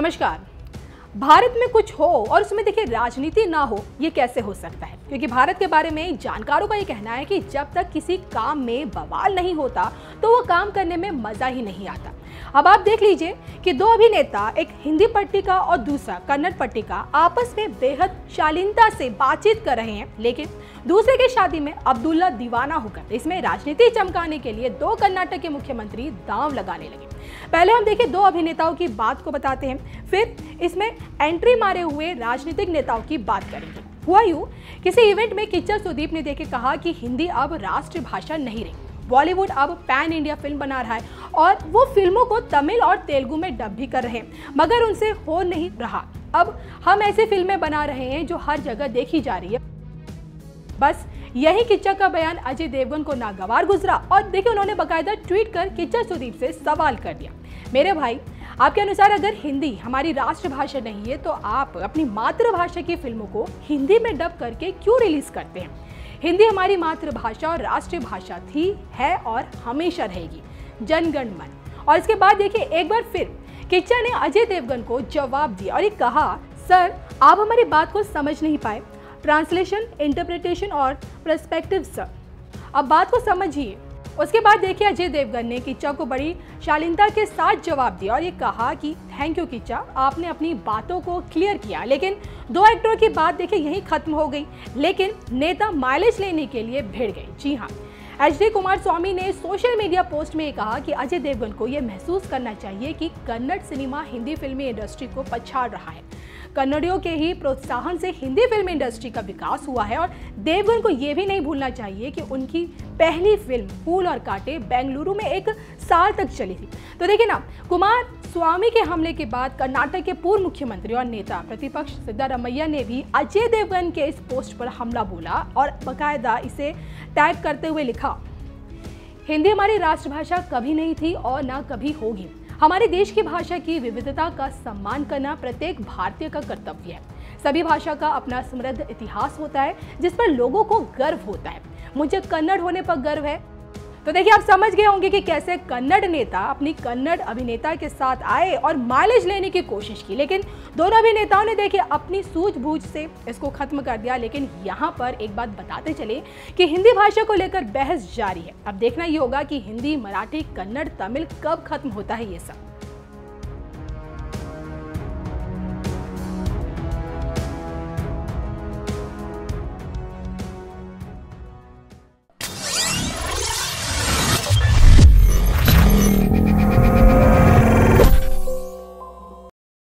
नमस्कार। भारत में कुछ हो और उसमें देखिए राजनीति ना हो, ये कैसे हो सकता है? क्योंकि भारत के बारे में जानकारों का ये कहना है कि जब तक किसी काम में बवाल नहीं होता तो वो काम करने में मजा ही नहीं आता। अब आप देख लीजिए कि दो अभिनेता, एक हिंदी पट्टी का और दूसरा कन्नड़ पट्टी का, आपस में बेहद शालीनता से बातचीत कर रहे हैं, लेकिन दूसरे की शादी में अब्दुल्ला दीवाना होकर इसमें राजनीति चमकाने के लिए दो कर्नाटक के मुख्यमंत्री दांव लगाने लगे। पहले हम देखिए दो अभिनेताओं की बात को बताते हैं, फिर इसमें एंट्री मारे हुए राजनीतिक नेताओं की बात करेंगे। हुआ यूं, किसी इवेंट में किच्चर सुदीप ने देखे कहा कि हिंदी अब राष्ट्र भाषा नहीं रही, बॉलीवुड अब पैन इंडिया फिल्म बना रहा है और वो फिल्मों को तमिल और तेलुगु में डब भी कर रहे हैं, मगर उनसे हो नहीं रहा। अब हम ऐसी फिल्में बना रहे हैं जो हर जगह देखी जा रही है। बस यही किच्चर का बयान अजय देवगन को नागवार गुजरा और देखिए उन्होंने बकायदा ट्वीट कर किच्चर सुदीप से सवाल कर दिया, मेरे भाई, आपके अनुसार अगर हिंदी हमारी राष्ट्रभाषा नहीं है तो आप अपनी मातृभाषा की फिल्मों को हिंदी में डब करके क्यों रिलीज करते हैं? हिंदी हमारी मातृभाषा और राष्ट्रीय भाषा थी, है और हमेशा रहेगी, जनगण मन। और इसके बाद देखिए एक बार फिर किच्चर ने अजय देवगन को जवाब दिया और ये कहा, सर आप हमारी बात को समझ नहीं पाए, ट्रांसलेशन, इंटरप्रिटेशन और पर्सपेक्टिव सर, अब बात को समझिए। उसके बाद देखिए अजय देवगन ने किच्चा को बड़ी शालीनता के साथ जवाब दिया और ये कहा कि थैंक यू किच्चा, आपने अपनी बातों को क्लियर किया। लेकिन दो एक्टरों की बात देखिए यहीं खत्म हो गई, लेकिन नेता माइलेज लेने के लिए भिड़ गए। जी हाँ, HD कुमारस्वामी ने सोशल मीडिया पोस्ट में कहा कि अजय देवगन को यह महसूस करना चाहिए कि कन्नड़ सिनेमा हिंदी फिल्मी इंडस्ट्री को पछाड़ रहा है। कन्नड़ियों के ही प्रोत्साहन से हिंदी फिल्म इंडस्ट्री का विकास हुआ है और देवगन को यह भी नहीं भूलना चाहिए कि उनकी पहली फिल्म फूल और कांटे बेंगलुरु में 1 साल तक चली थी। तो देखिए ना, कुमारस्वामी के हमले के बाद कर्नाटक के पूर्व मुख्यमंत्री और नेता प्रतिपक्ष सिद्धारमैया ने भी अजय देवगन के इस पोस्ट पर हमला बोला और बकायदा इसे टैग करते हुए लिखा, हिंदी हमारी राष्ट्रभाषा कभी नहीं थी और ना कभी होगी। हमारे देश की भाषा की विविधता का सम्मान करना प्रत्येक भारतीय का कर्तव्य है। सभी भाषा का अपना समृद्ध इतिहास होता है जिस पर लोगों को गर्व होता है। मुझे कन्नड़ होने पर गर्व है। तो देखिए आप समझ गए होंगे कि कैसे कन्नड़ नेता अपनी कन्नड़ अभिनेता के साथ आए और माइलेज लेने की कोशिश की, लेकिन दोनों अभिनेताओं ने देखिए अपनी सूझबूझ से इसको खत्म कर दिया। लेकिन यहाँ पर एक बात बताते चले कि हिंदी भाषा को लेकर बहस जारी है। अब देखना ये होगा कि हिंदी, मराठी, कन्नड़, तमिल कब खत्म होता है ये सब।